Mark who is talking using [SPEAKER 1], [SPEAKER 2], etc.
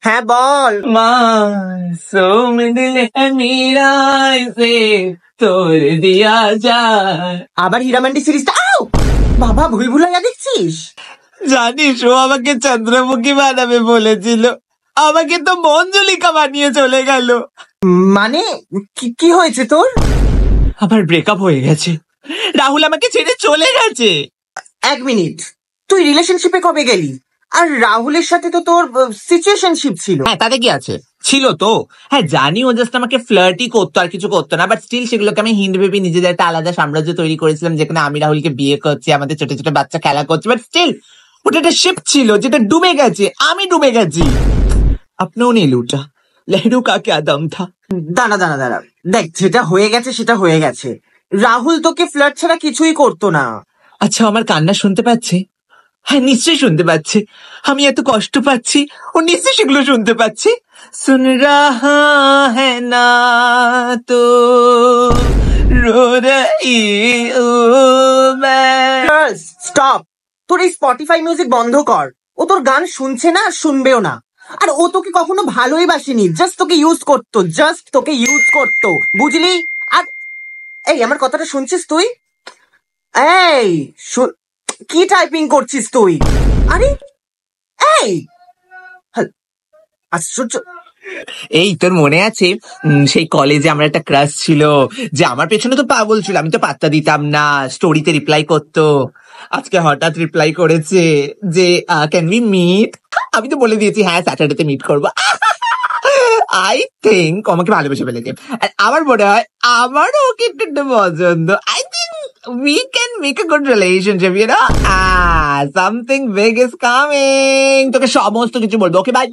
[SPEAKER 1] হ্যাঁ বল।
[SPEAKER 2] মা সোম দিল হ্যায় মেরা ইসে তোর দিয়া যায়।
[SPEAKER 1] আবার হীরামান্ডি সিরিজটা বাবা ভুল ভুলাইয়া দেখছিস?
[SPEAKER 2] জানিস ও আমাকে চন্দ্রমুখী বানাবে বলেছিল, আমাকে তো মঞ্জুলিকা বানিয়ে চলে গেল।
[SPEAKER 1] মানে কি হয়েছে তোর?
[SPEAKER 2] আমার ব্রেকআপ হয়ে গেছে, রাহুল আমাকে ছেড়ে চলে গেছে।
[SPEAKER 1] 1 মিনিট, তুই রিলেশনশিপে কবে গেলি? আর রাহুলের সাথে তো তোর সিচুয়েশনশিপ ছিল।
[SPEAKER 2] হ্যাঁ তাতে কি আছে, ছিল তো। হ্যাঁ জানি ও জাস্ট আমাকে ফ্লার্টই করতো, আর কিছু করতো না, বাট স্টিল সেগুলোকে আমি হিন্দ ভেবে নিজেদের একটা আলাদা সাম্রাজ্য তৈরি করেছিলাম, যেখানে আমি রাহুলকে বিয়ে করছি, আমাদের ছোট ছোট বাচ্চা খেলা করছে, বাট স্টিল ওটা একটা শিপ ছিল যেটা ডুবে গেছে, আমি ডুবে গেছি। আপনিও নেই লুটা, লহরু কা ক্যা দম থা।
[SPEAKER 1] দাঁড়া, দেখ যেটা হয়ে গেছে সেটা হয়ে গেছে। রাহুল তোকে ফ্লার্ট ছাড়া কিছুই করতো না।
[SPEAKER 2] আচ্ছা আমার কান্না শুনতে পাচ্ছে? হ্যাঁ নিশ্চয়ই শুনতে পাচ্ছে। আমি এত কষ্ট পাচ্ছি, ও নিশ্চয়ই সেগুলো শুনতে পাচ্ছে। সুন রাহা হ্যায় না তো রো রহি হুঁ मैं।
[SPEAKER 1] স্টপ, তোর এই স্পটিফাই মিউজিক বন্ধ কর। ও তোর গান শুনছে না, শুনবেও না। আর ও তোকে কখনো ভালোই বাসেনি, জাস্ট তোকে ইউজ করতো, বুঝলি? আর এই আমার কথাটা শুনছিস তুই? এই কি টাইপিং করছিস তুই? আরে এই আশ্চর্য।
[SPEAKER 2] এই তোর মনে আছে সেই কলেজে আমার একটা ক্রাশ ছিল, যে আমার পেছনে তো পাগল ছিল, আমি তো পাত্তা দিতাম না, স্টোরিতে রিপ্লাই করতো। আজকে হঠাৎ রিপ্লাই করেছে যে ক্যান উই মিট। আমি তো বলে দিয়েছি হ্যাঁ স্যাটারডেতে মিট করবো। আই থিঙ্ক আমাকে ভালোবেসে ফেলেছে, আর আমার মনে হয় আমারও ওকে একটু একটু পছন্দ। I think we can make a good relationship, you know? Something big is coming. তোকে সমস্ত কিছু বলবো। Okay bye.